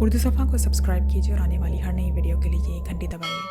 उर्दू सफ़ा को सब्सक्राइब कीजिए और आने वाली हर नई वीडियो के लिए घंटी दबाइए।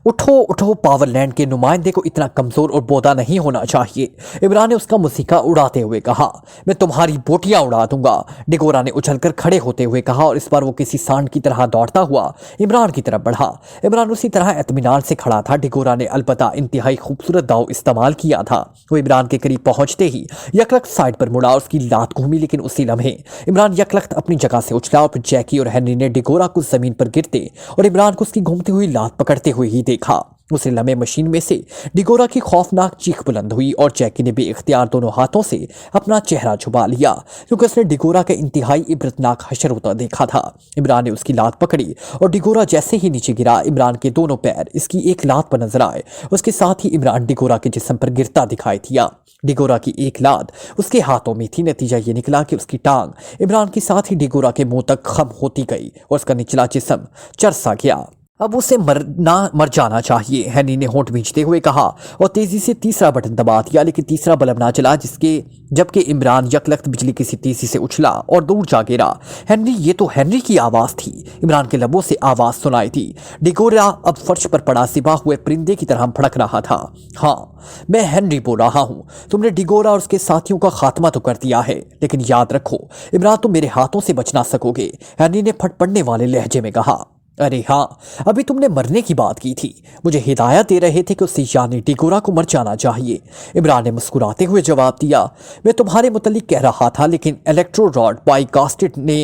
उठो उठो, पावरलैंड के नुमाइंदे को इतना कमजोर और बोदा नहीं होना चाहिए। इमरान ने उसका मुसीका उड़ाते हुए कहा, मैं तुम्हारी बोटियां उड़ा दूंगा। डिगोरा ने उछलकर खड़े होते हुए कहा और इस बार वो किसी सांड की तरह दौड़ता हुआ इमरान की तरफ बढ़ा। इमरान उसी तरह इत्मीनान से खड़ा था। डिगोरा ने अलबत्ता इंतहाई खूबसूरत दाव इस्तेमाल किया था। वो इमरान के करीब पहुंचते ही यकलख्त साइड पर मुड़ा, उसकी लात घूमी, लेकिन उसी लम्हे इमरान यकलख्त अपनी जगह से उछला और फिर जैकी और हेनरी ने डिगोरा को जमीन पर गिरते और इमरान को उसकी घूमती हुई लात पकड़ते हुए ही देखा। उसी लम्हे मशीन में से डिगोरा की खौफनाक चीख बुलंद हुई और जैकी ने बेइख्तियार दोनों हाथों से अपना चेहरा छुपा लिया, क्योंकि उसने डिगोरा का इंतहाई इबरतनाक हशर होता देखा था। इमरान ने उसकी लात पकड़ी और डिगोरा जैसे ही नीचे गिरा, इमरान के दोनों पैर इसकी एक लात पर नजर आए। उसके साथ ही इमरान डिगोरा के जिस्म पर गिरता दिखाई दिया। डिगोरा की एक लात उसके हाथों में थी। नतीजा ये निकला कि उसकी टांग इमरान के साथ ही डिगोरा के मुंह तक खम होती गई और उसका निचला जिस्म चरसा गया। अब उसे मर जाना चाहिए, हेनरी ने होंठ भींचते हुए कहा और तेजी से तीसरा बटन दबा दिया, लेकिन तीसरा बल्ब ना चला, जबकि इमरान यकलख्त बिजली किसी तेजी से उछला और दूर जा गिरा। हेनरी, ये तो हेनरी की आवाज थी। इमरान के लबों से आवाज सुनाई थी। डिगोरा अब फर्श पर पड़ा सिबा हुए परिंदे की तरह भड़क रहा था। हाँ, मैं हेनरी बोल रहा हूँ। तुमने डिगोरा और उसके साथियों का खात्मा तो कर दिया है, लेकिन याद रखो इमरान, तुम मेरे हाथों से बच ना सकोगे, हेनरी ने फटपड़ने वाले लहजे में कहा। अरे हाँ, अभी तुमने मरने की बात की थी। मुझे हिदायत दे रहे थे कि उसे यानी डिगोरा को मर जाना चाहिए। इमरान ने मुस्कुराते हुए जवाब दिया, मैं तुम्हारे मुतल्लिक कह रहा था, लेकिन इलेक्ट्रो रॉड बाइकास्टेड ने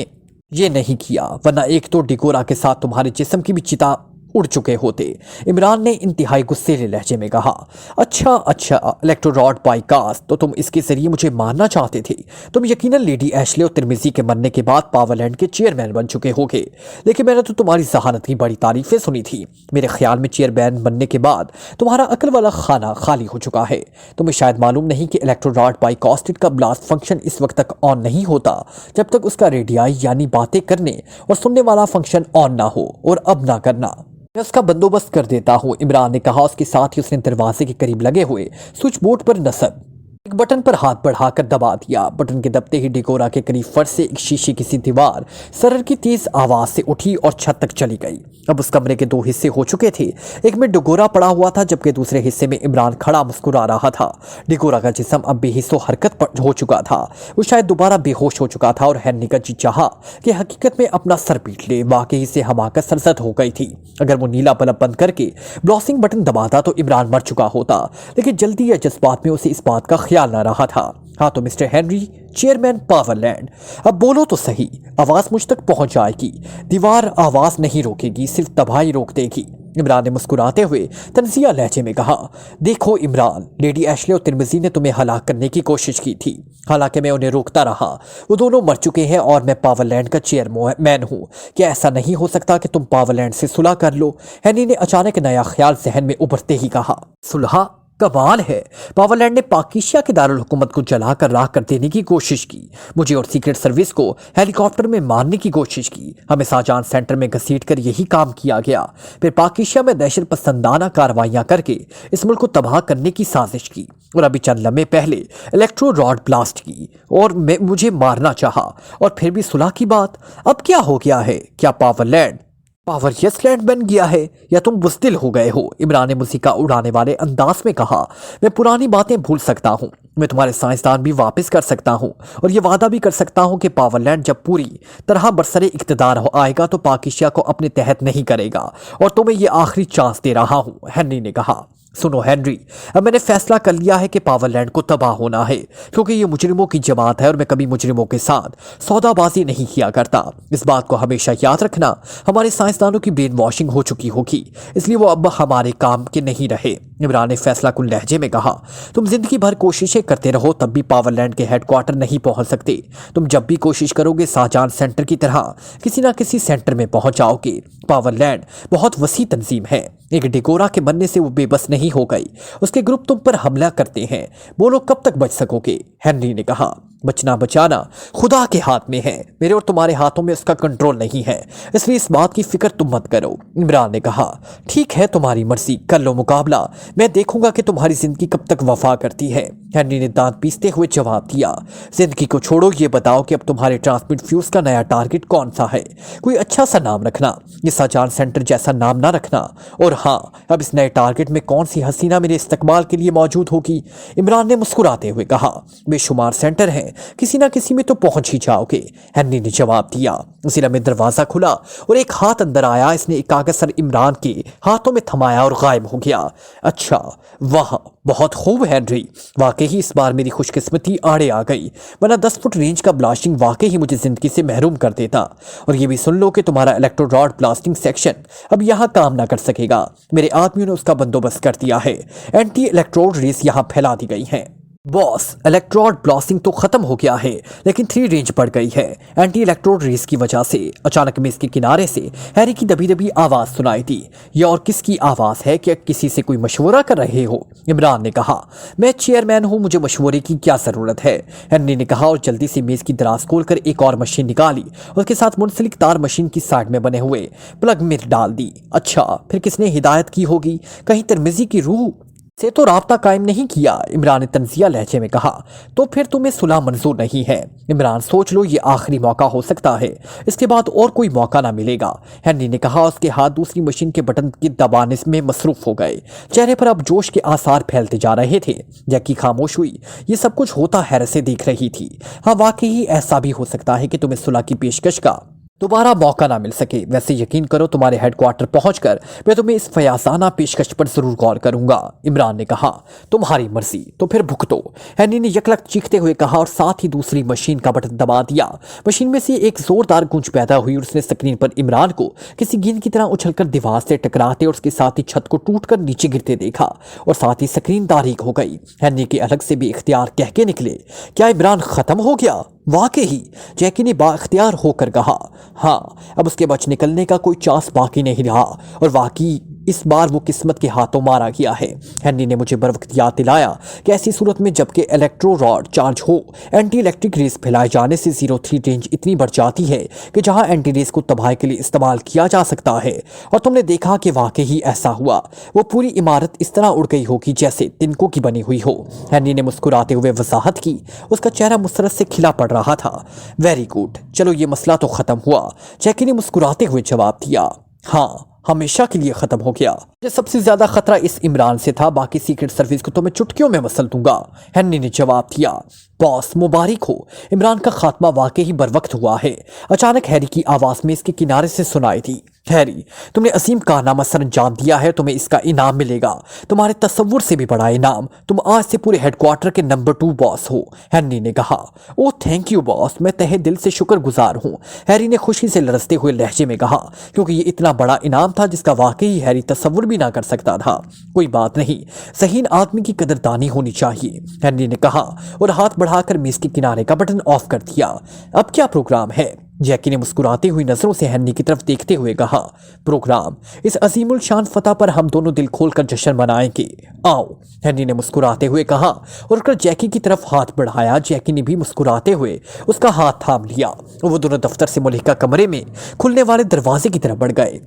ये नहीं किया, वरना एक तो डिगोरा के साथ तुम्हारे जिस्म की भी चिता उड़ चुके होते। इमरान ने इंतहाई गुस्सेले लहजे में कहा। अच्छा, इलेक्ट्रोरॉड बाइकास्ट, तो तुम इसके जरिए मुझे मारना चाहते थे। तुम यकीनन लेडी एशले और तिरमिजी के मरने के बाद पावरलैंड के चेयरमैन बन चुके होगे, लेकिन मैंने तो तुम्हारी जहानत की बड़ी तारीफें सुनी थी। मेरे ख्याल में चेयरमैन बनने के बाद तुम्हारा अकल वाला खाना खाली हो चुका है। तुम्हें शायद मालूम नहीं कि इलेक्ट्रोरॉड बाइकास्टेड का ब्लास्ट फंक्शन इस वक्त तक ऑन नहीं होता जब तक उसका रेडियाई यानी बातें करने और सुनने वाला फंक्शन ऑन ना हो, और अब ना करना। मैं उसका बंदोबस्त कर देता हूँ, इमरान ने कहा। उसके साथ ही उसने दरवाजे के करीब लगे हुए स्विच बोर्ड पर नसब एक बटन पर हाथ बढ़ाकर दबा दिया। बटन के दबते ही डिगोरा के करीब फर्श से एक शीशे की सी दीवार सरर की तेज आवाज से उठी और छत तक चली गई। अब उस कमरे के दो हिस्से हो चुके थे। एक में डिगोरा पड़ा हुआ था, जबकि दूसरे हिस्से में इमरान खड़ा मुस्कुरा रहा था। डिगोरा का जिस्म अब बेहिस्सो हरकत हो चुका था। वो शायद दोबारा बेहोश हो चुका था और हेनरी का जी चाहा कि हकीकत में अपना सर पीट ले। वाकई से हमाकत सरसद हो गई थी। अगर वो नीला बल्ब बंद करके ब्लॉसिंग बटन दबाता तो इमरान मर चुका होता, लेकिन जल्दी या जज्बात में उसे इस बात का ख्याल न रहा था। हाँ तो मिस्टर हेनरी, चेयरमैन पावरलैंड, अब बोलो तो सही। आवाज मुझ तक पहुंच जाएगी। दीवार आवाज नहीं रोकेगी, सिर्फ तबाही रोक देगी। इमरान ने मुस्कुराते हुए तंजिया लहजे में कहा, देखो इमरान, लेडी एशले और तिरमिजी ने तुम्हें हलाक करने की कोशिश की थी, हालांकि मैं उन्हें रोकता रहा। वो दोनों मर चुके हैं और मैं पावरलैंड का चेयरमैन हूँ। क्या ऐसा नहीं हो सकता कि तुम पावरलैंड से सुलह कर लो? हेनरी ने अचानक नया ख्याल जहन में उभरते ही कहा। सुलह? कमाल है। पावरलैंड ने पाकिस्तान के दारुल हुकूमत को जलाकर राख कर देने की कोशिश की, मुझे और सीक्रेट सर्विस को हेलीकॉप्टर में मारने की कोशिश की। हमें शाहजहां सेंटर में घसीट कर यही काम किया गया। फिर पाकिस्तान में दहशत पसंदाना कार्रवाइयां करके इस मुल्क को तबाह करने की साजिश की, और अभी चंद लम्हे पहले इलेक्ट्रो रॉड ब्लास्ट की और मुझे मारना चाहा। और फिर भी सुलह की बात। अब क्या हो गया है? क्या पावरलैंड पावर यसलैंड बन गया है, या तुम बुज़दिल हो गए हो? इमरान ने मुसीका उड़ाने वाले अंदाज में कहा। मैं पुरानी बातें भूल सकता हूँ, मैं तुम्हारे साइंसदान भी वापस कर सकता हूँ, और ये वादा भी कर सकता हूँ कि पावरलैंड जब पूरी तरह बरसरे इक़्तिदार आएगा तो पाकिस्तान को अपने तहत नहीं करेगा, और तुम्हें ये आखिरी चांस दे रहा हूँ, हेनरी ने कहा। सुनो हेनरी, अब मैंने फैसला कर लिया है कि पावरलैंड को तबाह होना है, क्योंकि ये मुजरिमों की जमात है और मैं कभी मुजरिमों के साथ सौदाबाजी नहीं किया करता। इस बात को हमेशा याद रखना। हमारे साइंसदानों की ब्रेन वॉशिंग हो चुकी होगी, इसलिए वो अब हमारे काम के नहीं रहे। इमरान ने फैसला कुल लहजे में कहा। तुम जिंदगी भर कोशिशें करते रहो, तब भी पावरलैंड के हेडक्वार्टर नहीं पहुंच सकते। तुम जब भी कोशिश करोगे शाहजहां सेंटर की तरह किसी ना किसी सेंटर में पहुंच जाओगे। पावरलैंड बहुत वसी तंजीम है। एक डिगोरा के बनने से वो बेबस नहीं हो गई। उसके ग्रुप तुम पर हमला करते हैं। बोलो कब तक बच सकोगे? हेनरी ने कहा। बचना बचाना खुदा के हाथ में है, मेरे और तुम्हारे हाथों में उसका कंट्रोल नहीं है, इसलिए इस बात की फिक्र तुम मत करो। इमरान ने कहा। ठीक है, तुम्हारी मर्जी, कर लो मुकाबला। मैं देखूंगा कि तुम्हारी जिंदगी कब तक वफा करती है। हेनरी ने दांत पीसते हुए जवाब दिया। जिंदगी को छोड़ो, ये बताओ कि अब तुम्हारे ट्रांसमिट फ्यूज का नया टारगेट कौन सा है। कोई अच्छा सा नाम रखना, ये शाहजहां सेंटर जैसा नाम ना रखना। और हाँ, अब इस नए टारगेट में कौन सी हसीना मेरे इस्तकबाल के लिए मौजूद होगी। इमरान ने मुस्कुराते हुए कहा। बेशुमार सेंटर हैं, किसी ना किसी में तो पहुंच ही जाओगे, हेनरी ने जवाब दिया। उसी लम्हे दरवाजा खुला और एक हाथ अंदर आया। इसने एक कागज सर इमरान के हाथों में थमाया और गायब हो गया। अच्छा, वाह, बहुत खूब हेनरी, वाकई ही इस बार मेरी खुशकिस्मती आड़े आ गई, वरना 10 फुट रेंज का ब्लास्टिंग वाकई ही मुझे जिंदगी से महरूम कर देता। और ये भी सुन लो कि तुम्हारा इलेक्ट्रो रॉड ब्लास्टिंग सेक्शन अब यहाँ काम ना कर सकेगा। मेरे आदमियों ने उसका बंदोबस्त कर दिया है। एंटी इलेक्ट्रोड रेस यहाँ फैला दी गई हैं। बॉस, इलेक्ट्रोड ब्लास्टिंग तो खत्म हो गया है, लेकिन 3 रेंज बढ़ गई है एंटी इलेक्ट्रोड रेस की वजह से। अचानक मेज के किनारे से हैरी की दबी दबी आवाज सुनाई दी। ये और किसकी आवाज है? क्या किसी से कोई मशवरा कर रहे हो? इमरान ने कहा। मैं चेयरमैन हूं, मुझे मशवरे की क्या जरूरत है, हैरी ने कहा और जल्दी से मेज की दराज खोलकर एक और मशीन निकाली और उसके साथ मुंसलिक तार मशीन की साइड में बने हुए प्लग में डाल दी। अच्छा, फिर किसने हिदायत की होगी? कहीं तिरमिजी की रूह से तो राब्ता कायम नहीं किया, इमरान ने तंजिया लहजे में कहा। तो फिर तुम्हें सुलह मंजूर नहीं है? इमरान, सोच लो, ये आखिरी मौका हो सकता है, इसके बाद और कोई मौका ना मिलेगा, हेनरी ने कहा। उसके हाथ दूसरी मशीन के बटन की दबाने में मसरूफ हो गए। चेहरे पर अब जोश के आसार फैलते जा रहे थे। जैकी खामोश हुई, ये सब कुछ होता हैरत से देख रही थी। हाँ, वाकई ऐसा भी हो सकता है कि तुम्हें सुलह की पेशकश का दोबारा मौका ना मिल सके। वैसे यकीन करो, तुम्हारे हेडक्वार्टर पहुंचकर मैं तुम्हें इस फयाजाना पेशकश पर जरूर गौर करूंगा, इमरान ने कहा। तुम्हारी मर्जी, तो फिर भुगतो, हैनी ने यकलक चीखते हुए कहा और साथ ही दूसरी मशीन का बटन दबा दिया। मशीन में से एक जोरदार गूंज पैदा हुई और उसने स्क्रीन पर इमरान को किसी गेंद की तरह उछलकर दीवार से टकराते और उसके साथ ही छत को टूटकर नीचे गिरते देखा और साथ ही स्क्रीन तारीक हो गई। हैनी के अलग से भी इख्तियार कह के निकले, क्या इमरान खत्म हो गया? वाकई ही, जैकी ने बाख्तियार होकर कहा। हाँ, अब उसके बच निकलने का कोई चांस बाकी नहीं रहा और वाकई इस बार वो किस्मत के हाथों मारा गया है। हेनरी ने मुझे बरवक्त याद दिलाया कि ऐसी सूरत में जबकि इलेक्ट्रो रॉड चार्ज हो, एंटी इलेक्ट्रिक रेस फैलाए जाने से 03 रेंज इतनी बढ़ जाती है कि जहां एंटी रेस को तबाही के लिए इस्तेमाल किया जा सकता है। और तुमने देखा कि वाकई ही ऐसा हुआ। वो पूरी इमारत इस तरह उड़ गई होगी जैसे तिनकों की बनी हुई हो। हेनरी ने मुस्कुराते हुए वजाहत की। उसका चेहरा मुसरत से खिला पड़ रहा था। वेरी गुड, चलो ये मसला तो खत्म हुआ, जैकी ने मुस्कुराते हुए जवाब दिया। हाँ, हमेशा के लिए खत्म हो गया। मुझे सबसे ज्यादा खतरा इस इमरान से था, बाकी सीक्रेट सर्विस को तो मैं चुटकियों में मसल दूंगा, हेनरी ने जवाब दिया। बॉस, मुबारक हो, इमरान का खात्मा वाकई ही बरवक्त हुआ है, अचानक हैरी की आवाज में इसके किनारे से सुनाई थी। हैरी, तुमने असीम कारनामा सर अंजाम दिया है, तुम्हें इसका इनाम मिलेगा, तुम्हारे तसव्वुर से भी बड़ा इनाम। तुम आज से पूरे हेडक्वार्टर के नंबर 2 बॉस हो, हेनरी ने कहा। ओह थैंक यू बॉस, मैं तहे दिल से शुक्रगुजार हूँ, हैरी ने खुशी से लरसते हुए लहजे में कहा, क्योंकि ये इतना बड़ा इनाम था जिसका वाकई हैरी तसव्वुर भी ना कर सकता था। कोई बात नहीं, सहीन आदमी की कदरदानी होनी चाहिए, हेनरी ने कहा और हाथ बढ़ाकर मेज के किनारे का बटन ऑफ कर दिया। अब क्या प्रोग्राम है? जैकी ने मुस्कुराती हुई नजरों से हेनरी की तरफ देखते हुए कहा। प्रोग्राम, इस अजीमुल शान फतह पर हम दोनों दिल खोलकर जश्न मनाएंगे, आओ, हेनरी ने मुस्कुराते हुए कहा और कर जैकी की तरफ हाथ बढ़ाया। जैकी ने भी मुस्कुराते हुए उसका हाथ थाम लिया और वो दोनों दफ्तर से मुलिका कमरे में खुलने वाले दरवाजे की तरफ बढ़ गए।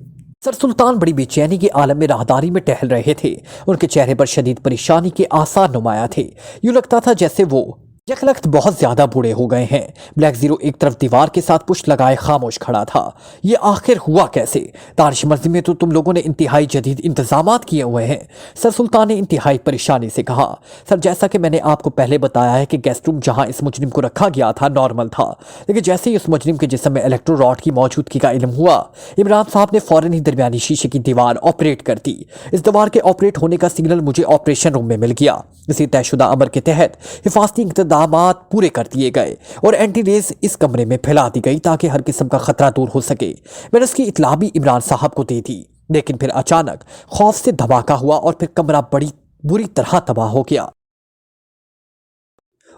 सर सुल्तान बड़ी बेचैनी के आलम में राहदारी में टहल रहे थे। उनके चेहरे पर शदीद परेशानी के आसार नुमाया थे। यूं लगता था जैसे वो यकलख्त बहुत ज्यादा बूढ़े हो गए हैं। ब्लैक जीरो एक तरफ दीवार के साथ पुष्ट लगाए खामोश खड़ा था। ये आखिर हुआ कैसे? तारिश मस्जिद में तो तुम लोगों ने इंतहाई जदीद इंतजामात किए हुए हैं, सर सुल्तान ने इंतहाई परेशानी से कहा। सर, जैसा कि मैंने आपको पहले बताया है कि गेस्ट रूम जहां इस मुजरिम को रखा गया था नॉर्मल था, लेकिन जैसे ही उस मुजरिम के जिस्म में इलेक्ट्रो रॉड की मौजूदगी का इल्म हुआ, इमरान साहब ने फौरन ही दरमियानी शीशे की दीवार ऑपरेट कर दी। इस दीवार के ऑपरेट होने का सिग्नल मुझे ऑपरेशन रूम में मिल गया। इसी तयशुदा अमर के तहत हिफाजती इंतजामात पूरे कर दिए गए और एंटी रेस इस कमरे में फैला दी गई ताकि हर किस्म का खतरा दूर हो सके। मैंने उसकी इत्ला भी इमरान साहब को दे दी, लेकिन फिर अचानक खौफ से धमाका हुआ और फिर कमरा बड़ी बुरी तरह तबाह हो गया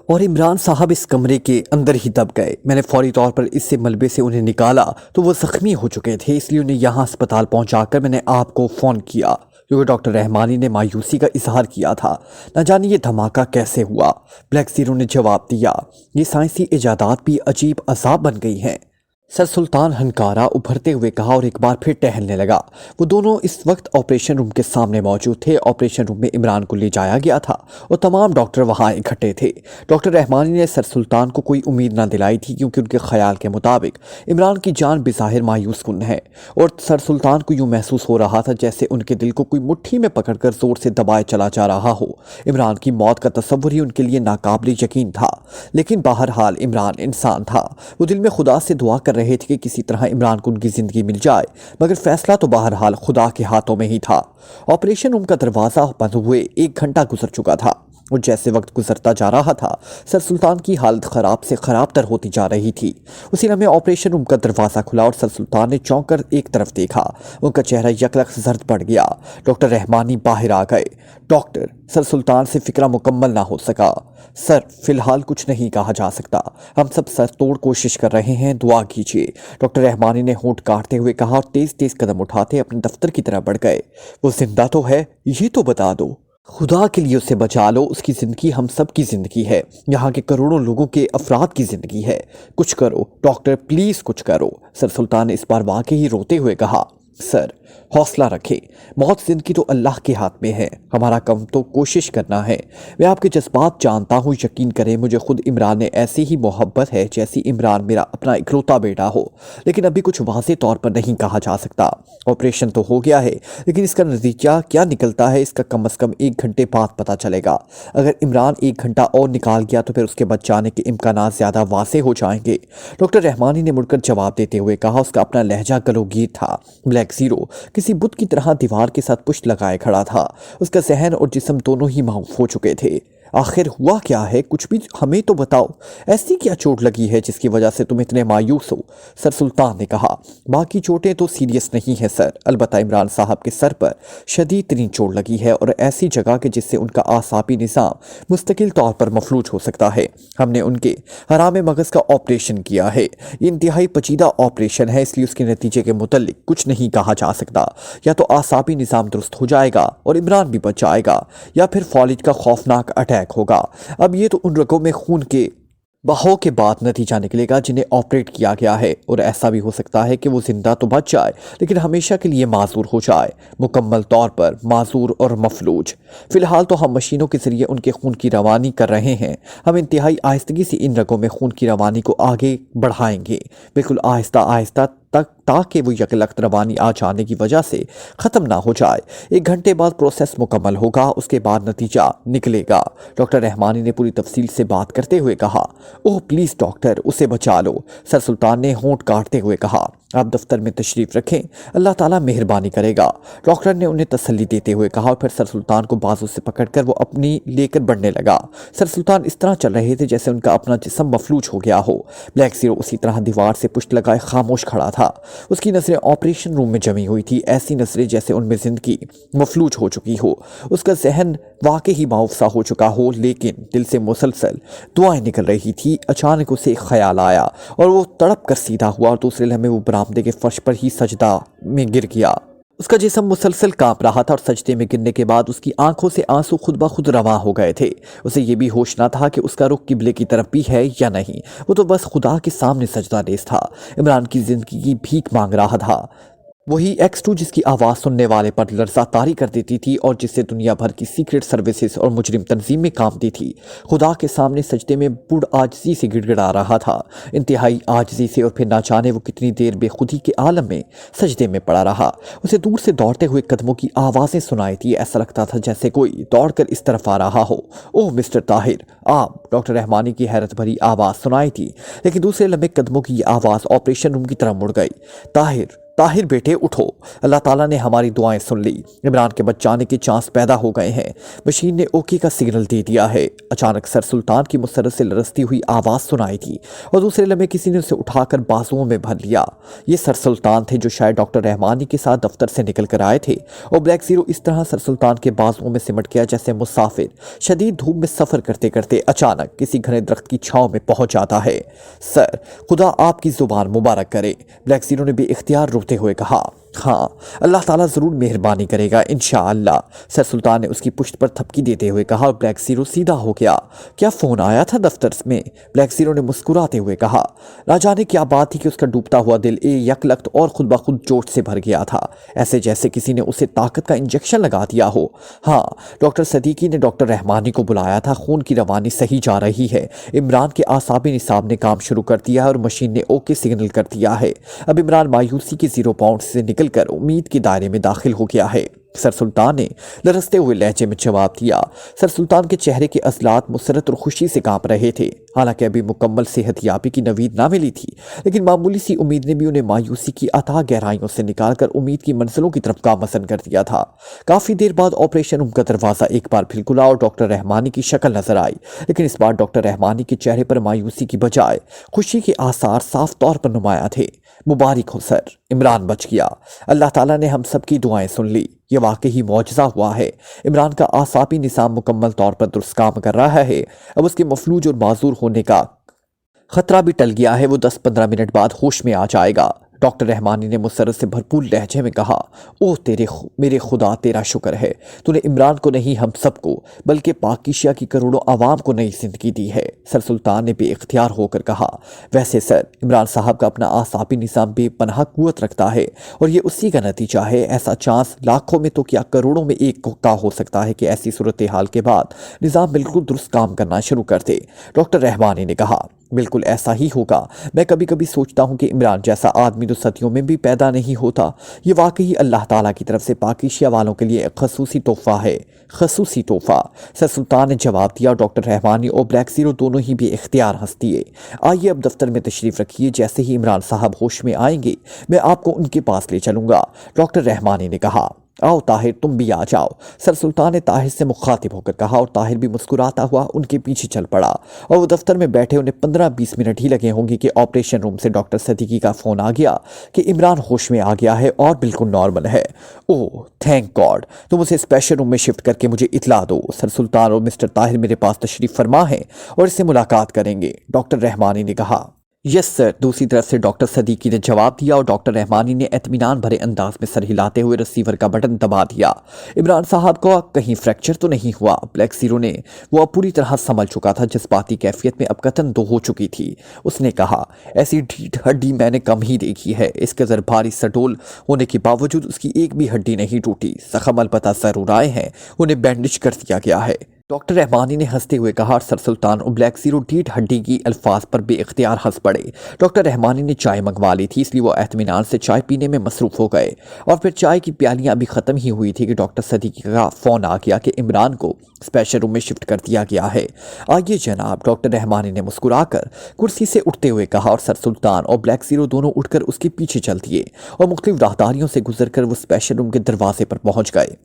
और इमरान साहब इस कमरे के अंदर ही दब गए। मैंने फौरी तौर पर इससे मलबे से उन्हें निकाला तो वो जख्मी हो चुके थे, इसलिए उन्हें यहाँ अस्पताल पहुँचाकर मैंने आपको फ़ोन किया, क्योंकि डॉक्टर रहमानी ने मायूसी का इजहार किया था। न जाने ये धमाका कैसे हुआ। ब्लैक जीरो ने जवाब दिया, ये साइंसी इजादात भी अजीब अजाब बन गई हैं। सर सुल्तान हनकारा उभरते हुए कहा और एक बार फिर टहलने लगा। वो दोनों इस वक्त ऑपरेशन रूम के सामने मौजूद थे। ऑपरेशन रूम में इमरान को ले जाया गया था और तमाम डॉक्टर वहां इकट्ठे थे। डॉक्टर रहमानी ने सर सुल्तान को कोई उम्मीद ना दिलाई थी, क्योंकि उनके ख्याल के मुताबिक इमरान की जान बेज़ाहिर मायूस कुन है और सर सुल्तान को यूँ महसूस हो रहा था जैसे उनके दिल को कोई मुट्ठी में पकड़कर जोर से दबाए चला जा रहा हो। इमरान की मौत का तस्वुर ही उनके लिए नाकाबिल यकीन था, लेकिन बहरहाल इमरान इंसान था। वो दिल में खुदा से दुआ कर रहे थे कि किसी तरह इमरान को उनकी ज़िंदगी मिल जाए, मगर फैसला तो बहरहाल खुदा के हाथों में ही था। ऑपरेशन रूम का दरवाज़ा बंद हुए 1 घंटा गुजर चुका था और जैसे वक्त गुजरता जा रहा था, सर सुल्तान की हालत ख़राब से ख़राब तर होती जा रही थी। उसी लम्हे ऑपरेशन रूम का दरवाज़ा खुला और सर सुल्तान ने चौंक कर एक तरफ देखा। उनका चेहरा यकलख जर्द पड़ गया। डॉक्टर रहमानी बाहर आ गए। डॉक्टर, सर सुल्तान से फिक्रा मुकम्मल ना हो सका। सर, फिलहाल कुछ नहीं कहा जा सकता। हम सब सर तोड़ कोशिश कर रहे हैं, दुआ कीजिए। डॉक्टर रहमानी ने होंठ काटते हुए कहा और तेज़ तेज़ कदम उठाते अपने दफ्तर की तरफ बढ़ गए। वो जिंदा तो है, ये तो बता दो। खुदा के लिए उसे बचा लो। उसकी ज़िंदगी हम सब की ज़िंदगी है, यहाँ के करोड़ों लोगों के अफराद की ज़िंदगी है। कुछ करो डॉक्टर, प्लीज़ कुछ करो। सर सुल्तान ने इस बार वाकई ही रोते हुए कहा। सर, हौसला रखें। मौत ज़िंदगी तो अल्लाह के हाथ में है, हमारा काम तो कोशिश करना है। मैं आपके जज्बात जानता हूँ, यकीन करें मुझे खुद इमरान ने ऐसी ही मोहब्बत है जैसी इमरान मेरा अपना इकलौता बेटा हो, लेकिन अभी कुछ वाज़ेह तौर पर नहीं कहा जा सकता। ऑपरेशन तो हो गया है, लेकिन इसका नतीजा क्या निकलता है इसका कम अज़ कम 1 घंटे बाद पता चलेगा। अगर इमरान 1 घंटा और निकाल गया तो फिर उसके बच जाने के इम्कानात ज़्यादा वाज़ेह हो जाएंगे। डॉक्टर रहमानी ने मुड़कर जवाब देते हुए कहा। उसका अपना लहजा गलोगीर था। ब्लैक ज़ीरो किसी बुत की तरह दीवार के साथ पुष्ट लगाए खड़ा था। उसका जहन और जिस्म दोनों ही मायूस हो चुके थे। आखिर हुआ क्या है, कुछ भी हमें तो बताओ। ऐसी क्या चोट लगी है जिसकी वजह से तुम इतने मायूस हो? सर सुल्तान ने कहा। बाकी चोटें तो सीरियस नहीं है सर, अलबत्ता इमरान साहब के सर पर शदीद तरीन चोट लगी है और ऐसी जगह के जिससे उनका आसाबी निज़ाम मुस्तकिल तौर पर मफलूज हो सकता है। हमने उनके हराम मगज़ का ऑपरेशन किया है। ये इंतहाई पेचीदा ऑपरेशन है, इसलिए उसके नतीजे के मुतल्लिक कुछ नहीं कहा जा सकता। या तो आसाबी निज़ाम दुरुस्त हो जाएगा और इमरान भी बच जाएगा, या फिर फौलिज का खौफनाक अटैक होगा। अब ये तो उन रगों में खून के बहाव के बाद नतीजा निकलेगा जिन्हें ऑपरेट किया गया है, और ऐसा भी हो सकता है कि वो जिंदा तो बच जाए लेकिन हमेशा के लिए माजूर हो जाए, मुकम्मल तौर पर माजूर और मफलूज। फिलहाल तो हम मशीनों के जरिए उनके खून की रवानी कर रहे हैं। हम इंतहाई आहिस्तगी से इन रगों में खून की रवानी को आगे बढ़ाएंगे, बिल्कुल आहिस्ता आहिस्ता तक, ताकि वो यकलख्त रवानी आ जाने की वजह से ख़त्म ना हो जाए। 1 घंटे बाद प्रोसेस मुकम्मल होगा, उसके बाद नतीजा निकलेगा। डॉक्टर रहमानी ने पूरी तफसील से बात करते हुए कहा। ओह प्लीज़ डॉक्टर, उसे बचा लो। सर सुल्तान ने होंठ काटते हुए कहा। आप दफ्तर में तशरीफ़ रखें, अल्लाह ताला मेहरबानी करेगा। डॉक्टर ने उन्हें तसल्ली देते हुए कहा और फिर सर सुल्तान को बाजू से पकड़कर वो अपनी लेकर बढ़ने लगा। सर सुल्तान इस तरह चल रहे थे जैसे उनका अपना जिस्म मफलूज हो गया हो। ब्लैक ज़ीरो उसी तरह दीवार से पुष्ट लगाए खामोश खड़ा था। उसकी नज़रें ऑपरेशन रूम में जमी हुई थी, ऐसी नज़रें जैसे उनमें ज़िंदगी मफलूज हो चुकी हो। उसका जहन वाकई ही मायूसा हो चुका हो, लेकिन दिल से मुसलसल दुआएं निकल रही थी। अचानक उसे एक ख्याल आया और वो तड़प कर सीधा हुआ और दूसरे लम्हे वो बरामदे के फर्श पर ही सजदा में गिर गया। उसका जिस्म मुसलसल कांप रहा था और सजदे में गिरने के बाद उसकी आंखों से आंसू खुद ब खुद रवां हो गए थे। उसे ये भी होश ना था कि उसका रुख किबले की तरफ भी है या नहीं। वो तो बस खुदा के सामने सजदा रेज़ था। इमरान की ज़िंदगी की भीख मांग रहा था। वही X2 जिसकी आवाज़ सुनने वाले पर लर्ज़ा तारी कर देती थी और जिससे दुनिया भर की सीक्रेट सर्विसेज और मुजरिम तंजीमें कांपती थी, खुदा के सामने सजदे में बुढ़ आजिज़ी से गिड़गिड़ा रहा था। इंतहाई आजिज़ी से, और फिर ना जाने वो कितनी देर बेखुदी के आलम में सजदे में पड़ा रहा। उसे दूर से दौड़ते हुए कदमों की आवाज़ें सुनाई थी। ऐसा लगता था जैसे कोई दौड़कर इस तरफ आ रहा हो। ओह मिस्टर ताहिर, आप! डॉक्टर रहमानी की हैरत भरी आवाज़ सुनाई थी, लेकिन दूसरे लम्हे कदमों की आवाज़ ऑपरेशन रूम की तरफ मुड़ गई। ताहिर, ताहिर बेटे उठो, अल्लाह ताला ने हमारी दुआएं सुन ली। इमरान के बच जाने के चांस पैदा हो गए हैं। मशीन ने ओके का सिग्नल दे दिया है। अचानक सर सुल्तान की मुसर्रत से लरसती हुई आवाज़ सुनाई थी और दूसरे लम्हे किसी ने उसे उठाकर बाजुओं में भर लिया। ये सर सुल्तान थे जो शायद डॉक्टर रहमानी के साथ दफ्तर से निकल कर आए थे, और ब्लैक ज़ीरो इस तरह सर सुल्तान के बाजुओं में सिमट गया जैसे मुसाफिर शदीद धूप में सफ़र करते करते अचानक किसी घने दरख्त की छाँव में पहुँच जाता है। सर, खुदा आपकी ज़ुबान मुबारक करे, ब्लैक ज़ीरो ने भी इख्तियार रोते हुए कहा। हाँ, अल्लाह ताला ज़रूर मेहरबानी करेगा इंशाअल्लाह। सर सुल्तान ने उसकी पुश्त पर थपकी देते हुए कहा और ब्लैक ज़ीरो सीधा हो गया। क्या फ़ोन आया था दफ्तर में? ब्लैक ज़ीरो ने मुस्कुराते हुए कहा। ना जाने क्या बात थी कि उसका डूबता हुआ दिल यकलख्त और खुद ब खुद जोश से भर गया था, ऐसे जैसे किसी ने उसे ताकत का इंजेक्शन लगा दिया हो। हाँ, डॉक्टर सदीकी ने डॉक्टर रहमानी को बुलाया था। खून की रवानी सही जा रही है। इमरान के आसाबी निसाब ने काम शुरू कर दिया है और मशीन ने ओके सिग्नल कर दिया है। अब इमरान मायूसी के 0 पॉइंट से निकल कर उम्मीद के दायरे में दाखिल हो गया है। सर सुल्तान ने लरसते हुए लहजे में जवाब दिया। सर सुल्तान के चेहरे के असलात मुसरत और खुशी से कांप रहे थे। हालांकि अभी मुकम्मल सेहतयाबी की नवीद ना मिली थी, लेकिन मामूली सी उम्मीद ने भी उन्हें मायूसी की अथाह गहराइयों से निकालकर उम्मीद की मंजिलों की तरफ गामसन कर दिया था। काफी देर बाद ऑपरेशन रूम का दरवाजा एक बार फिर खुला और डॉक्टर रहमानी की शक्ल नजर आई, लेकिन इस बार डॉक्टर रहमानी के चेहरे पर मायूसी की बजाय खुशी के आसार साफ तौर पर नुमाया थे। मुबारक हो सर, इमरान बच गया। अल्लाह ताला ने हम सबकी दुआएं सुन ली। ये वाकई ही मौजज़ा हुआ है। इमरान का आसाबी निज़ाम मुकम्मल तौर पर दुरुस्त काम कर रहा है। अब उसके मफलूज और माजूर होने का खतरा भी टल गया है। वो 10-15 मिनट बाद होश में आ जाएगा। डॉक्टर रहमानी ने मुसरत से भरपूर लहजे में कहा। ओह मेरे खुदा, तेरा शुक्र है, तूने इमरान को नहीं हम सबको बल्कि पाकिशिया की करोड़ों आवाम को नई जिंदगी दी है। सर सुल्तान ने बेइख्तियार होकर कहा। वैसे सर, इमरान साहब का अपना आसाबी निज़ाम बेपनाह कुव्वत रखता है और ये उसी का नतीजा है। ऐसा चांस लाखों में तो क्या करोड़ों में एक का हो सकता है कि ऐसी सूरत हाल के बाद निज़ाम बिल्कुल दुरुस्त काम करना शुरू कर दे। डॉक्टर रहमानी ने कहा। बिल्कुल ऐसा ही होगा। मैं कभी कभी सोचता हूँ कि इमरान जैसा आदमी तो सदियों में भी पैदा नहीं होता। ये वाकई अल्लाह ताला की तरफ से पाकिशिया वालों के लिए एक खसूसी तोहफा है, खसूसी तोहफा। सर सुल्तान ने जवाब दिया। डॉक्टर रहमानी और ब्लैक ज़ीरो दोनों ही बेइख्तियार हंस दिए। आइए अब दफ्तर में तशरीफ़ रखिए। जैसे ही इमरान साहब होश में आएंगे मैं आपको उनके पास ले चलूँगा, डॉक्टर रहमानी ने कहा। आओ ताहिर, तुम भी आ जाओ, सर सुल्तान ने ताहिर से मुखातिब होकर कहा और ताहिर भी मुस्कुराता हुआ उनके पीछे चल पड़ा। और वो दफ्तर में बैठे उन्हें 15-20 मिनट ही लगे होंगे कि ऑपरेशन रूम से डॉक्टर सदीकी का फ़ोन आ गया कि इमरान होश में आ गया है और बिल्कुल नॉर्मल है। ओह थैंक गॉड, तुम उसे स्पेशल रूम में शिफ्ट करके मुझे इतला दो। सर सुल्तान और मिस्टर ताहिर मेरे पास तशरीफ़ फरमा है और इससे मुलाकात करेंगे, डॉक्टर रहमानी ने कहा। यस सर, दूसरी तरफ से डॉक्टर सदीकी ने जवाब दिया और डॉक्टर रहमानी ने इत्मीनान भरे अंदाज में सर हिलाते हुए रिसीवर का बटन दबा दिया। इमरान साहब को कहीं फ्रैक्चर तो नहीं हुआ? ब्लैक ज़ीरो ने वो अब पूरी तरह संभल चुका था, जज्बाती कैफियत में अब कतन दो हो चुकी थी। उसने कहा, ऐसी ढीठ हड्डी मैंने कम ही देखी है। इस कदर भारी सटोल होने के बावजूद उसकी एक भी हड्डी नहीं टूटी। जख्म अलबत्ता ज़रूर आए हैं, उन्हें बैंडेज कर दिया गया है, डॉक्टर रहमानी ने हंसते हुए कहा। सर सुल्तान और ब्लैक ज़ीरो ढीठ हड्डी की अल्फाज पर बेइख्तियार हंस पड़े। डॉक्टर रहमानी ने चाय मंगवा ली थी, इसलिए वो एतमीनान से चाय पीने में मसरूफ़ हो गए और फिर चाय की प्यालियां अभी ख़त्म ही हुई थी कि डॉक्टर सदीकी का फ़ोन आ गया कि इमरान को स्पेशल रूम में शिफ्ट कर दिया गया है। आइए जनाब, डॉक्टर रहमानी ने मुस्कुराकर कुर्सी से उठते हुए कहा और सर सुल्तान और ब्लैक ज़ीरो दोनों उठकर उसके पीछे चल दिए और मुख्तलिफ राहदारियों से गुजर कर वो स्पेशल रूम के दरवाजे पर पहुँच गए।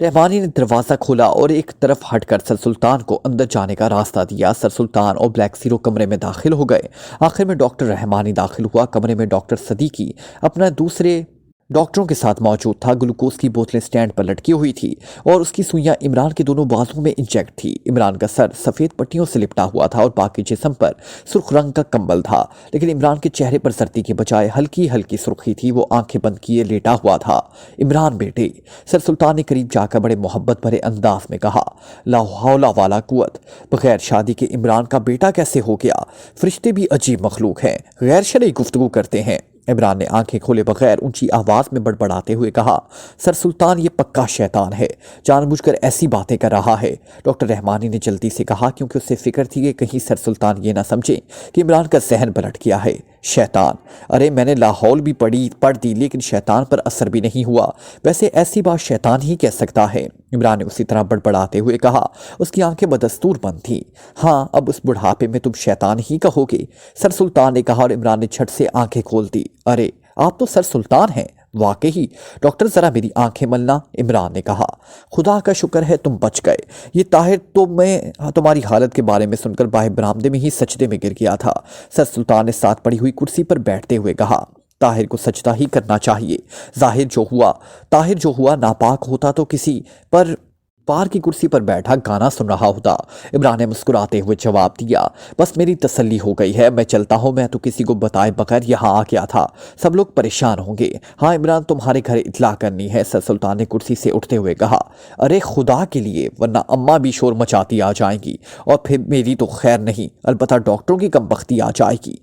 रहमानी ने दरवाज़ा खोला और एक तरफ हटकर सर सुल्तान को अंदर जाने का रास्ता दिया। सर सुल्तान और ब्लैक ज़ीरो कमरे में दाखिल हो गए। आखिर में डॉक्टर रहमानी दाखिल हुआ। कमरे में डॉक्टर सदीकी अपना दूसरे डॉक्टरों के साथ मौजूद था। ग्लूकोज की बोतलें स्टैंड पर लटकी हुई थी और उसकी सुइयां इमरान के दोनों बाजुओं में इंजेक्ट थी। इमरान का सर सफ़ेद पट्टियों से लिपटा हुआ था और बाकी जिस्म पर सुर्ख रंग का कंबल था, लेकिन इमरान के चेहरे पर सर्दी के बजाय हल्की हल्की सुर्खी थी। वो आंखें बंद किए लेटा हुआ था। इमरान बेटे, सर सुल्तान ने करीब जाकर बड़े मोहब्बत भरे अंदाज में कहा। ला हौला वाला कुव्वत, बगैर शादी के इमरान का बेटा कैसे हो गया? फरिश्ते भी अजीब मखलूक हैं, गैर शरई गुफ्तगू करते हैं। इमरान ने आंखें खोले बगैर ऊंची आवाज में बड़बड़ाते हुए कहा। सर सुल्तान ये पक्का शैतान है, जानबूझकर ऐसी बातें कर रहा है, डॉक्टर रहमानी ने जल्दी से कहा, क्योंकि उसे फिक्र थी कि कहीं सर सुल्तान ये ना समझे कि इमरान का जहन पलट गया है। शैतान? अरे मैंने लाहौल भी पढ़ दी, लेकिन शैतान पर असर भी नहीं हुआ। वैसे ऐसी बात शैतान ही कह सकता है, इमरान ने उसी तरह बड़बड़ाते हुए कहा। उसकी आंखें बदस्तूर बंद थी। हाँ, अब उस बुढ़ापे में तुम शैतान ही कहोगे, सर सुल्तान ने कहा और इमरान ने झट से आंखें खोल दी। अरे आप तो सर सुल्तान हैं, वाकई। डॉक्टर जरा मेरी आंखें मलना, इमरान ने कहा। खुदा का शुक्र है तुम बच गए। ये ताहिर तो मैं तुम्हारी हालत के बारे में सुनकर बाहर बरामदे में ही सजदे में गिर गया था, सर सुल्तान ने साथ पड़ी हुई कुर्सी पर बैठते हुए कहा। ताहिर को सजदा ही करना चाहिए। ताहिर जो हुआ नापाक होता तो किसी पर पार की कुर्सी पर बैठा गाना सुन रहा होता। इमरान ने मुस्कुराते हुए जवाब दिया, बस मेरी तसल्ली हो गई है, मैं चलता हूँ। मैं तो किसी को बताए बगैर यहाँ आ गया था, सब लोग परेशान होंगे। हाँ इमरान, तुम्हारे घर इत्ला करनी है, सर सुल्तान ने कुर्सी से उठते हुए कहा। अरे खुदा के लिए, वरना अम्मा भी शोर मचाती आ जाएंगी और फिर मेरी तो खैर नहीं, अलबत्ता डॉक्टरों की कमबख्ती आ जाएगी।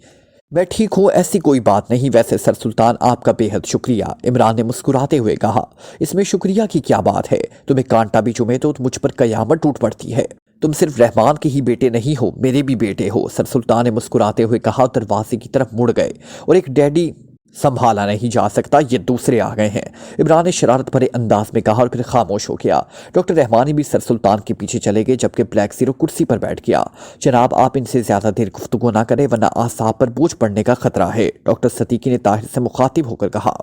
मैं ठीक हूँ, ऐसी कोई बात नहीं। वैसे सर सुल्तान, आपका बेहद शुक्रिया, इमरान ने मुस्कुराते हुए कहा। इसमें शुक्रिया की क्या बात है, तुम्हें कांटा भी चुमे तो मुझ पर कयामत टूट पड़ती है। तुम सिर्फ रहमान के ही बेटे नहीं हो, मेरे भी बेटे हो, सर सुल्तान ने मुस्कुराते हुए कहा। दरवाजे की तरफ मुड़ गए और एक डैडी संभाला नहीं जा सकता, ये दूसरे आ गए हैं, इमरान ने शरारत भरे अंदाज में कहा और फिर खामोश हो गया। डॉक्टर रहमानी भी सर सुल्तान के पीछे चले गए, जबकि ब्लैक जीरो कुर्सी पर बैठ गया। जनाब, आप इनसे ज्यादा देर गुफ्तगू ना करें, वरना आसाब पर बोझ पड़ने का खतरा है, डॉक्टर सदीकी ने ताहिर से मुखातिब होकर कहा।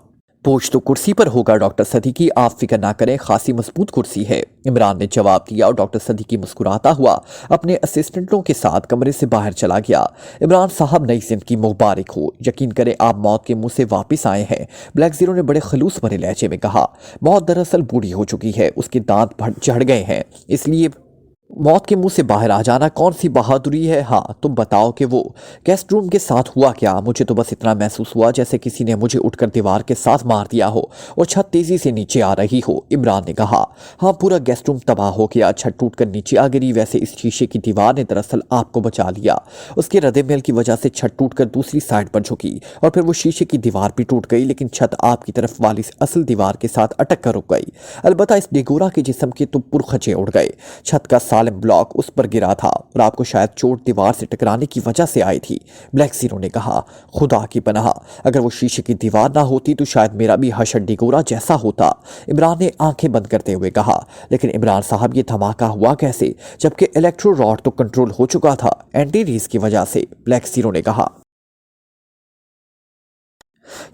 बोझ तो कुर्सी पर होगा डॉक्टर सदीकी, आप फिक्र ना करें, खासी मजबूत कुर्सी है, इमरान ने जवाब दिया और डॉक्टर सदीकी मुस्कुराता हुआ अपने असिस्टेंटों के साथ कमरे से बाहर चला गया। इमरान साहब, नई जिंदगी मुबारक हो, यकीन करें आप मौत के मुंह से वापस आए हैं, ब्लैक जीरो ने बड़े खलूस भरे लहजे में कहा। मौत दरअसल बूढ़ी हो चुकी है, उसके दांत झड़ गए हैं, इसलिए मौत के मुंह से बाहर आ जाना कौन सी बहादुरी है। हाँ तुम बताओ कि वो गेस्ट रूम के साथ हुआ क्या। मुझे तो बस इतना महसूस हुआ जैसे किसी ने मुझे उठकर दीवार के साथ मार दिया हो और छत तेजी से नीचे आ रही हो, इमरान ने कहा। हाँ पूरा गेस्ट रूम तबाह हो गया, छत टूटकर नीचे आ गिरी। वैसे इस शीशे की दीवार ने दरअसल आपको बचा लिया, उसके रद्देमेल की वजह से छत टूटकर दूसरी साइड पर झुकी और फिर वो शीशे की दीवार भी टूट गई, लेकिन छत आपकी तरफ वाली असल दीवार के साथ अटक कर रुक गई। अलबत्ता इस डेगोरा के जिस्म के तो पुरखचे उड़ गए, छत का सालिम ब्लॉक उस पर गिरा था और आपको शायद चोट दीवार से टकराने की वजह से आई थी, ब्लैक जीरो ने कहा। खुदा की पनाह, अगर वो शीशे की दीवार ना होती तो शायद मेरा भी हशर डेगोरा जैसा होता, इमरान ने आंखें बंद करते हुए कहा। लेकिन इमरान साहब, ये धमाका हुआ कैसे, जबकि इलेक्ट्रो रॉड तो कंट्रोल हो चुका था, एंटी रीज की वजह से, ब्लैक जीरो ने कहा।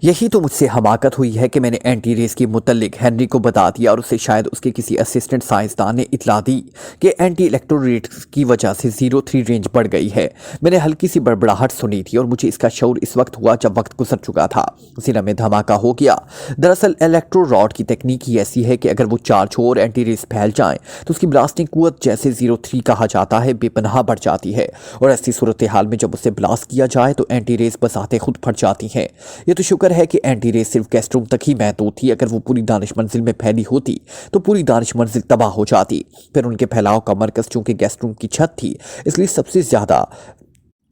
यही तो मुझसे हमाकत हुई है कि मैंने एंटी रेस के मुतल्लिक हेनरी को बता दिया और उसे शायद उसके किसी असिस्टेंट साइंसदान ने इतला दी कि एंटी इलेक्ट्रोरेट की वजह से 03 रेंज बढ़ गई है। मैंने हल्की सी बड़बड़ाहट सुनी थी और मुझे इसका शऊर इस वक्त हुआ जब वक्त गुजर चुका था, सीना में धमाका हो गया। दरअसल इलेक्ट्रो रॉड की तकनीक ही ऐसी है कि अगर वो चार्ज हो और एंटी रेस फैल जाए तो उसकी ब्लास्टिंग कुव्वत, जैसे 03 कहा जाता है, बेपनाह बढ़ जाती है और ऐसी सूरत हाल में जब उसे ब्लास्ट किया जाए तो एंटी रेस बसाते खुद फट जाती हैं। ये तो शुक्र है कि एंटी रेस सिर्फ गेस्ट रूम तक ही महदूद थी, अगर वो पूरी दानिश मंजिल में फैली होती तो पूरी दानिश मंजिल तबाह हो जाती। फिर उनके फैलाव का मरकज चूंकि गेस्ट रूम की छत थी, इसलिए सबसे ज्यादा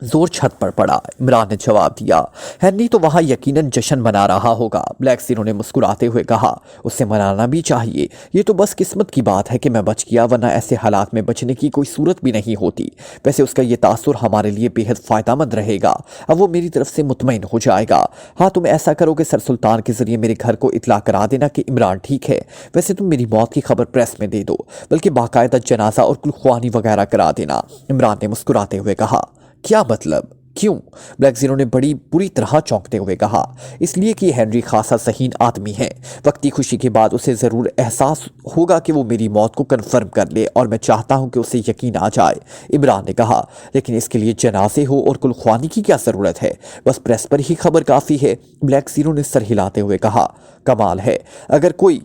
जोर छत पर पड़ा, इमरान ने जवाब दिया। हेनरी तो वहां यकीनन जश्न मना रहा होगा, ब्लैक जीरो ने मुस्कुराते हुए कहा। उसे मनाना भी चाहिए, ये तो बस किस्मत की बात है कि मैं बच गया, वरना ऐसे हालात में बचने की कोई सूरत भी नहीं होती। वैसे उसका ये तासुर हमारे लिए बेहद फायदेमंद रहेगा, अब वो मेरी तरफ से मुतमईन हो जाएगा। हाँ तुम ऐसा करो कि सर सुल्तान के जरिए मेरे घर को इतला करा देना कि इमरान ठीक है। वैसे तुम मेरी मौत की खबर प्रेस में दे दो, बल्कि बाकायदा जनाजा और कुलख्वानी वगैरह करा देना, इमरान ने मुस्कुराते हुए कहा। क्या मतलब, क्यों, ब्लैक जीरो ने बड़ी बुरी तरह चौंकते हुए कहा। इसलिए कि हेनरी खासा सहीन आदमी है, वक्ती खुशी के बाद उसे ज़रूर एहसास होगा कि वो मेरी मौत को कन्फर्म कर ले और मैं चाहता हूं कि उसे यकीन आ जाए, इमरान ने कहा। लेकिन इसके लिए जनाजे हो और कुलख्वानी की क्या ज़रूरत है, बस प्रेस पर ही खबर काफ़ी है, ब्लैक जीरो ने सर हिलाते हुए कहा। कमाल है, अगर कोई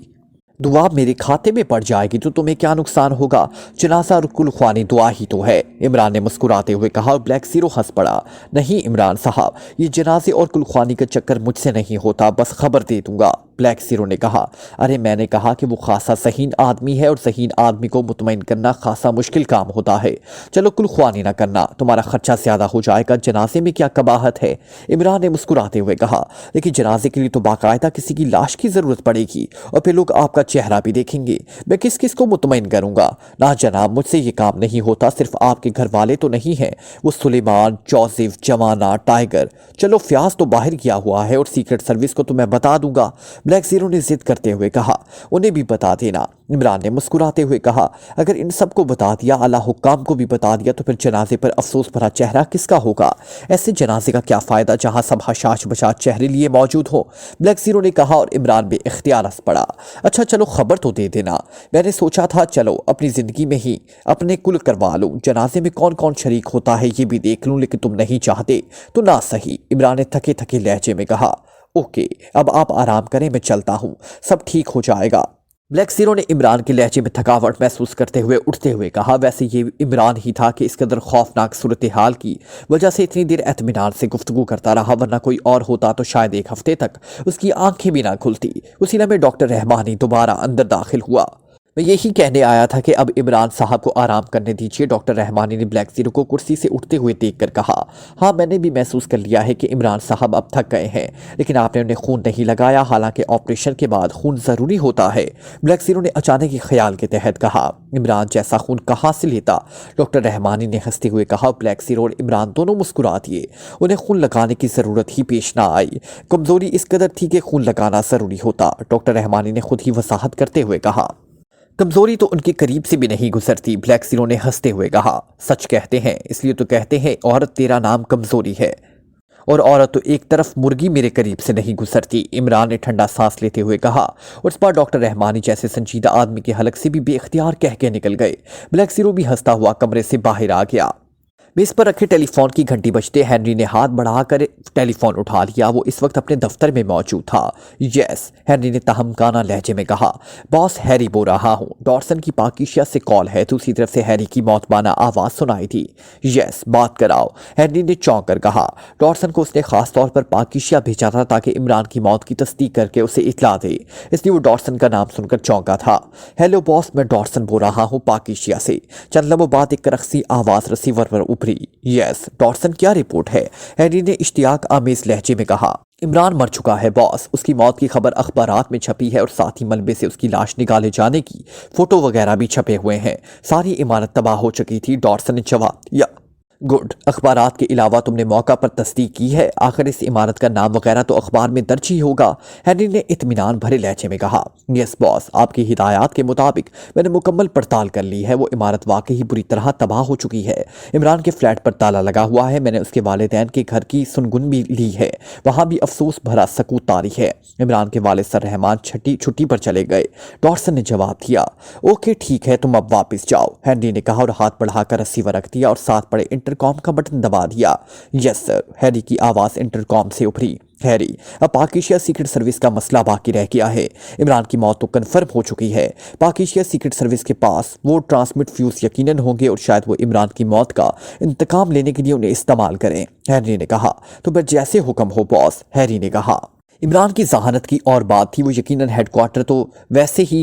दुआ मेरे खाते में पड़ जाएगी तो तुम्हें क्या नुकसान होगा, जनाजा और कुलख्वानी दुआ ही तो है, इमरान ने मुस्कुराते हुए कहा और ब्लैक जीरो हंस पड़ा। नहीं इमरान साहब, ये जनाजे और कुलख्वानी का चक्कर मुझसे नहीं होता, बस खबर दे दूंगा, ब्लैक जीरो ने कहा। अरे मैंने कहा कि वो खासा सहीन आदमी है और सहीन आदमी को मुतमईन करना खासा मुश्किल काम होता है। चलो कुलख्वानी ना करना, तुम्हारा खर्चा ज्यादा हो जाएगा, जनाजे में क्या कबाहत है, इमरान ने मुस्कुराते हुए कहा। लेकिन जनाजे के लिए तो बाकायदा किसी की लाश की जरूरत पड़ेगी और फिर लोग आपका चेहरा भी देखेंगे, मैं किस किस को मुतमईन करूंगा। ना जनाब, मुझसे ये काम नहीं होता, सिर्फ आपके घर वाले तो नहीं हैं, वो सुलेमान, जोसेफ, जमाना, टाइगर, चलो फ्याज तो बाहर गया हुआ है और सीक्रेट सर्विस को तो मैं बता दूंगा, ब्लैक जीरो ने जिद करते हुए कहा। उन्हें भी बता देना, इमरान ने मुस्कुराते हुए कहा। अगर इन सबको बता दिया, आला हुक्काम को भी बता दिया, तो फिर जनाजे पर अफसोस भरा चेहरा किसका होगा, ऐसे जनाजे का क्या फायदा जहां सब हशाश बशाश चेहरे लिए मौजूद हो, ब्लैक जीरो ने कहा और इमरान भी इख्तियार हंस पड़ा। अच्छा चलो खबर तो दे देना, मैंने सोचा था चलो अपनी जिंदगी में ही अपने कुल करवा लूं, जनाजे में कौन कौन शरीक होता है ये भी देख लूं, लेकिन तुम नहीं चाहते तो ना सही, इमरान ने थके थके लहजे में कहा। ओके, अब आप आराम करें, मैं चलता हूं, सब ठीक हो जाएगा। ब्लैक ज़ीरो ने इमरान के लहजे में थकावट महसूस करते हुए उठते हुए कहा, वैसे ये इमरान ही था कि इस कदर खौफनाक सूरत हाल की वजह से इतनी देर एतमीनान से गुफ्तगू करता रहा, वरना कोई और होता तो शायद एक हफ्ते तक उसकी आंखें भी ना खुलती। उसी लम्हे डॉक्टर रहमानी दोबारा अंदर दाखिल हुआ। मैं यही कहने आया था कि अब इमरान साहब को आराम करने दीजिए, डॉक्टर रहमानी ने ब्लैक ज़ीरो को कुर्सी से उठते हुए देखकर कहा। हाँ, मैंने भी महसूस कर लिया है कि इमरान साहब अब थक गए हैं, लेकिन आपने उन्हें खून नहीं लगाया, हालांकि ऑपरेशन के बाद खून ज़रूरी होता है। ब्लैक ज़ीरो ने अचानक ही ख्याल के तहत कहा। इमरान जैसा खून कहाँ से लेता? डॉक्टर रहमानी ने हंसते हुए कहा। ब्लैक ज़ीरो और इमरान दोनों मुस्कुरा दिए। उन्हें खून लगाने की ज़रूरत ही पेश ना आई। कमज़ोरी इस कदर थी कि खून लगाना ज़रूरी होता। डॉक्टर रहमानी ने खुद ही वजाहत करते हुए कहा। कमजोरी तो उनके करीब से भी नहीं गुजरती, ब्लैक ज़ीरो ने हंसते हुए कहा। सच कहते हैं, इसलिए तो कहते हैं औरत तेरा नाम कमजोरी है, और औरत तो एक तरफ मुर्गी मेरे करीब से नहीं गुजरती, इमरान ने ठंडा सांस लेते हुए कहा। और इस बार डॉक्टर रहमानी जैसे संजीदा आदमी के हलक से भी बेख्तियार कह के निकल गए। ब्लैक ज़ीरो भी हंसता हुआ कमरे से बाहर आ गया। मेज पर रखे टेलीफोन की घंटी बजते हेनरी ने हाथ बढ़ाकर टेलीफोन उठा लिया। वो इस वक्त अपने दफ्तर में मौजूद था। यस, हेनरी ने तहमकाना लहजे में कहा। बॉस, हैरी बोल रहा हूँ, डॉटसन की पाकिशिया से कॉल है। दूसरी तरफ से हैरी की मौतबाना आवाज़ सुनाई थी। यस, बात कराओ, हेनरी ने चौंक कर कहा। डॉटसन को उसने खास तौर पर पाकिशिया भेजा था ताकि इमरान की मौत की तस्दीक करके उसे इतला दे, इसलिए वो डॉटसन का नाम सुनकर चौंका था। हेलो बॉस, मैं डॉटसन बोल रहा हूँ पाकिशिया से। चंद लम्हों बाद एक करख्सी आवाज़ रिसीवर पर यस, डॉटसन, क्या रिपोर्ट है? हैरी ने इश्तियाक आमेज लहजे में कहा। इमरान मर चुका है बॉस, उसकी मौत की खबर अखबारात में छपी है और साथ ही मलबे से उसकी लाश निकाले जाने की फोटो वगैरह भी छपे हुए हैं। सारी इमारत तबाह हो चुकी थी, डॉटसन ने जवाब दिया। गुड, अखबारात के अलावा तुमने मौका पर तस्दीक की है? आखिर इस इमारत का नाम वगैरह तो अखबार में दर्ज ही होगा, हैरी ने इत्मीनान भरे लहजे में कहा। यस बॉस, आपकी हिदायत के मुताबिक मैंने मुकम्मल पड़ताल कर ली है। वो इमारत वाकई बुरी तरह तबाह हो चुकी है। इमरान के फ्लैट पर ताला लगा हुआ है। मैंने उसके वालिदैन के घर की सुनगुन भी ली है, वहाँ भी अफसोस भरा सकूत तारी है। इमरान के वालिद सर रहमान छुट्टी पर चले गए, डॉटसन ने जवाब दिया। ओके ठीक है, तुम अब वापस जाओ, हैरी ने कहा और हाथ बढ़ाकर रिसीवर रख दिया और साथ पड़े इंटरकॉम का बटन दबा दिया। यस सर, हैरी की आवाज़ इंटरकॉम से उभरी। हैरी, अब पाकिशिया सीक्रेट सर्विस का मसला बाकी रह गया है। इमरान की मौत तो कन्फर्म हो चुकी है। पाकिशिया सीक्रेट सर्विस के पास वो ट्रांसमिट फ्यूज यकीनन होंगे और शायद वो इमरान की मौत का इंतकाम लेने के लिए उन्हें इस्तेमाल करें, हैरी ने कहा। तो बस जैसे हुक्म हो बॉस, हैरी ने कहा। इमरान की जहानत की और बात थी, वो यकीनन हेडक्वार्टर तो वैसे ही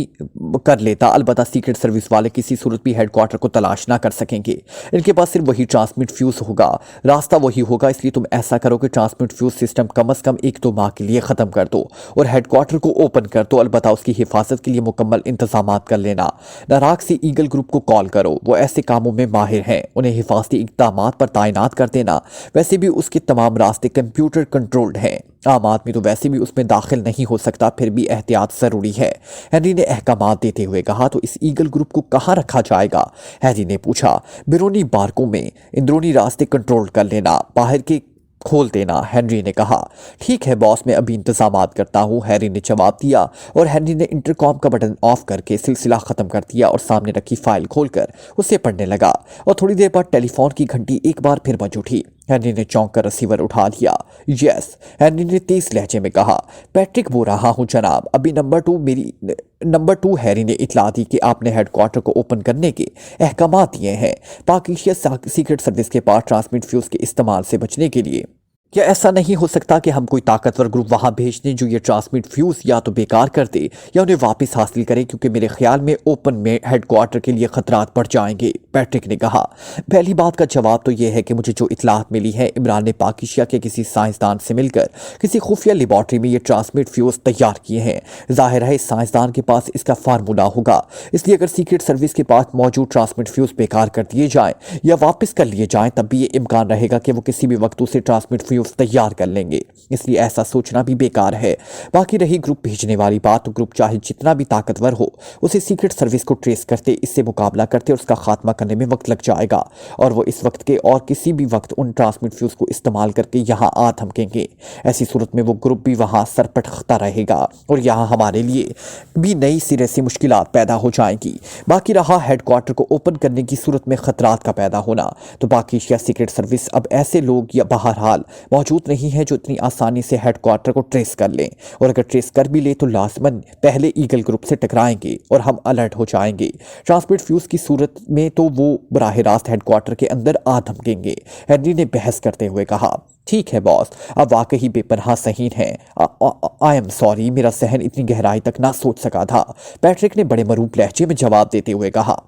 कर लेता, अलबत्ता सीक्रेट सर्विस वाले किसी सूरत भी हेडक्वार्टर को तलाश ना कर सकेंगे। इनके पास सिर्फ वही ट्रांसमिट फ्यूज होगा, रास्ता वही होगा। इसलिए तुम ऐसा करो कि ट्रांसमिट फ्यूज सिस्टम कम से कम 1-2 माह के लिए ख़त्म कर दो और हेडक्वार्टर को ओपन कर दो। अलबत्ता उसकी हिफाजत के लिए मुकम्मल इंतजाम कर लेना। नाराग से ईगल ग्रुप को कॉल करो, वो ऐसे कामों में माहिर हैं, उन्हें हिफाजती इक़दाम पर तैनात कर देना। वैसे भी उसके तमाम रास्ते कंप्यूटर कंट्रोल्ड हैं, आम आदमी तो वैसे भी उसमें दाखिल नहीं हो सकता, फिर भी एहतियात ज़रूरी है, हैरी ने अहकामात देते हुए कहा। तो इस ईगल ग्रुप को कहाँ रखा जाएगा, हैरी ने पूछा। बैरूनी बारकों में, अंदरूनी रास्ते कंट्रोल कर लेना, बाहर के खोल देना, हैरी ने कहा। ठीक है बॉस, मैं अभी इंतजामात करता हूँ, हैरी ने जवाब दिया और हैरी ने इंटरकॉम का बटन ऑफ करके सिलसिला ख़त्म कर दिया और सामने रखी फाइल खोलकर उसे पढ़ने लगा। और थोड़ी देर बाद टेलीफोन की घंटी एक बार फिर बज उठी। हैरी ने चौंक कर रिसीवर उठा लिया। यस, हैरी ने तेज लहजे में कहा। पैट्रिक बोल रहा हूँ जनाब, अभी नंबर 2 हैरी ने इतला दी कि आपने हेडक्वार्टर को ओपन करने के अहकामात दिए हैं। पाकिशिया सीक्रेट सर्विस के पास ट्रांसमिट फ्यूज के इस्तेमाल से बचने के लिए क्या ऐसा नहीं हो सकता कि हम कोई ताकतवर ग्रुप वहां भेज दें जो ये ट्रांसमिट फ्यूज या तो बेकार कर दे या उन्हें वापस हासिल करे, क्योंकि मेरे ख्याल में ओपन में हेडक्वार्टर के लिए खतरात बढ़ जाएंगे, पैट्रिक ने कहा। पहली बात का जवाब तो यह है कि मुझे जो इतलात मिली है, इमरान ने पाकिशिया के किसी साइंसदान से मिलकर किसी खुफिया लेबॉर्ट्री में ये ट्रांसमिट फ्यूज तैयार किए हैं। जाहिर है इस साइंसदान के पास इसका फार्मूला होगा, इसलिए अगर सीक्रेट सर्विस के पास मौजूद ट्रांसमिट फ्यूज बेकार कर दिए जाएं या वापस कर लिए जाएं, तब भी ये इम्कान रहेगा कि वो किसी भी वक्त उसे ट्रांसमिट फ्यूज तैयार कर लेंगे, इसलिए ऐसा सोचना भी बेकार है। बाकी रही ग्रुप भेजने वाली बात, तो ग्रुप चाहे जितना भी ताकतवर हो, उसे सीक्रेट सर्विस को ट्रेस करते, इससे मुकाबला करते और उसका खात्मा करने में वक्त लग जाएगा, और वो इस वक्त के और किसी भी वक्त उन ट्रांसमिट फ्यूज को इस्तेमाल करके यहाँ आ थमकेंगे। ऐसी सूरत में वो ग्रुप भी वहाँ सरपटखता रहेगा और यहाँ हमारे लिए भी नई सिरे से मुश्किलात पैदा हो जाएंगी। बाकी रहा हेडक्वार्टर को ओपन करने की सूरत में खतरात का पैदा होना, तो पाकिशिया सीक्रेट सर्विस अब ऐसे लोग या बहरहाल मौजूद नहीं है जो इतनी आसानी से हेडक्वार्टर को ट्रेस कर लें, और अगर ट्रेस कर भी ले तो लाजमन पहले ईगल ग्रुप से टकराएंगे और हम अलर्ट हो जाएंगे। ट्रांसमिट फ्यूज की सूरत में तो वो बराह रास्त हेडक्वार्टर के अंदर आ धमकेंगे, हेनरी ने बहस करते हुए कहा। ठीक है बॉस, अब वाकई बेपनाह सहीन है। आई एम सॉरी, मेरा सहन इतनी गहराई तक ना सोच सका था, पैट्रिक ने बड़े मरूब लहजे में जवाब देते हुए कहा।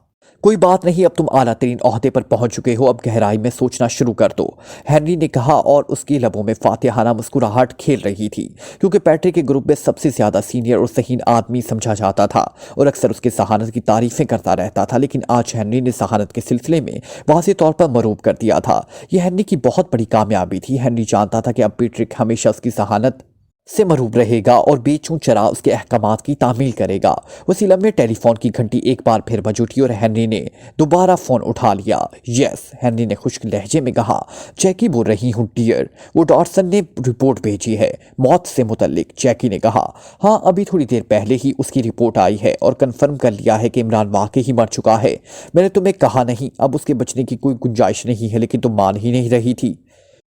कोई बात नहीं, अब तुम आला तरीन ओहदे पर पहुंच चुके हो, अब गहराई में सोचना शुरू कर दो, हेनरी ने कहा, और उसकी लबों में फातिहाना मुस्कुराहट खेल रही थी, क्योंकि पैट्रिक के ग्रुप में सबसे ज्यादा सीनियर और सहीन आदमी समझा जाता था और अक्सर उसके सहानत की तारीफें करता रहता था। लेकिन आज हेनरी ने सहानत के सिलसिले में वाज़ेह तौर पर मरूब कर दिया था। यह हेनरी की बहुत बड़ी कामयाबी थी। हेनरी जानता था कि अब पैट्रिक हमेशा उसकी सहानत से मरूब रहेगा और बेचूं चरा उसके अहकामात की तामील करेगा। उसी लम्हे टेलीफोन की घंटी एक बार फिर बज उठी और हेनरी ने दोबारा फोन उठा लिया। यस, हेनरी ने खुश्क लहजे में कहा। जैकी बोल रही हूँ डियर, वो डॉटसन ने रिपोर्ट भेजी है मौत से मुतल्लिक। जैकी ने कहा। हाँ, अभी थोड़ी देर पहले ही उसकी रिपोर्ट आई है और कन्फर्म कर लिया है कि इमरान वाकई ही मर चुका है। मैंने तुम्हें कहा नहीं, अब उसके बचने की कोई गुंजाइश नहीं है, लेकिन तुम मान ही नहीं रही थी,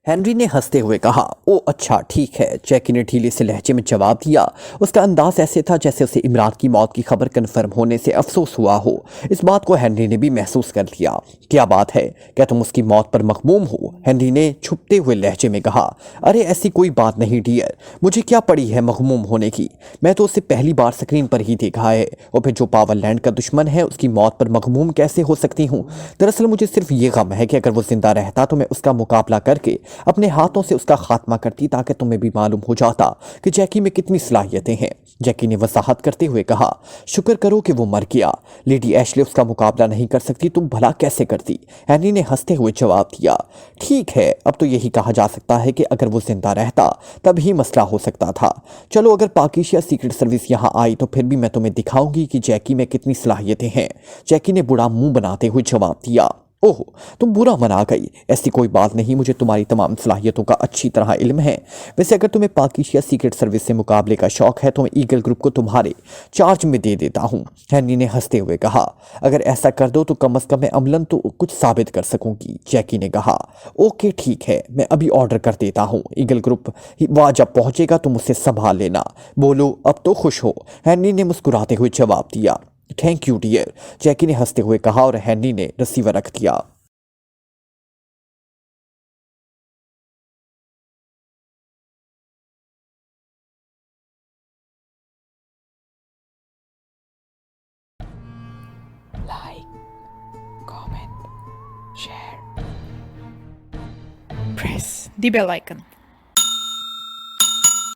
हेनरी ने हंसते हुए कहा। ओ अच्छा ठीक है, जैकी ने ढीले से लहजे में जवाब दिया। उसका अंदाज ऐसे था जैसे उसे इमरान की मौत की खबर कन्फर्म होने से अफसोस हुआ हो। इस बात को हेनरी ने भी महसूस कर लिया। क्या बात है, क्या तुम उसकी मौत पर मखमूम हो, हेनरी ने छुपते हुए लहजे में कहा। अरे ऐसी कोई बात नहीं डियर, मुझे क्या पड़ी है मखमूम होने की, मैं तो उसे पहली बार स्क्रीन पर ही देखा है, और फिर जो पावरलैंड का दुश्मन है उसकी मौत पर मखमूम कैसे हो सकती हूँ। दरअसल मुझे सिर्फ ये गम है कि अगर वो जिंदा रहता तो मैं उसका मुकाबला करके अपने हाथों से उसका खात्मा करती, ताकि तुम्हें भी मालूम हो जाता कि जैकी में कितनी सलाहियतें हैं। जैकी ने वजाहत करते हुए कहा। शुक्र करो कि वो मर गया, लेडी एशले उसका मुकाबला नहीं कर सकती, तुम भला कैसे करती, हेनरी ने हंसते हुए जवाब दिया। ठीक है, अब तो यही कहा जा सकता है कि अगर वो जिंदा रहता तब ही मसला हो सकता था। चलो, अगर पाकिस्तान सीक्रेट सर्विस यहाँ आई तो फिर भी मैं तुम्हें दिखाऊंगी कि जैकी में कितनी सलाहियतें हैं, जैकी ने बुरा मुंह बनाते हुए जवाब दिया। ओह, तुम बुरा मना गई, ऐसी कोई बात नहीं, मुझे तुम्हारी तमाम सलाहियतों का अच्छी तरह इल्म है। वैसे अगर तुम्हें पाकिस्तान सीक्रेट सर्विस से मुकाबले का शौक है तो मैं ईगल ग्रुप को तुम्हारे चार्ज में दे देता हूँ, हेनरी ने हंसते हुए कहा। अगर ऐसा कर दो तो कम अज कम मैं अमलन तो कुछ साबित कर सकूंगी, जैकी ने कहा। ओके ठीक है, मैं अभी ऑर्डर कर देता हूँ, ईगल ग्रुप वहाँ जब पहुंचेगा तुम उसे संभाल लेना। बोलो अब तो खुश हो, हेनरी ने मुस्कुराते हुए जवाब दिया। थैंक यू डियर, जैकी ने हंसते हुए कहा और हेनरी ने रिसीवर रख दिया। Like, comment, share, press the bell icon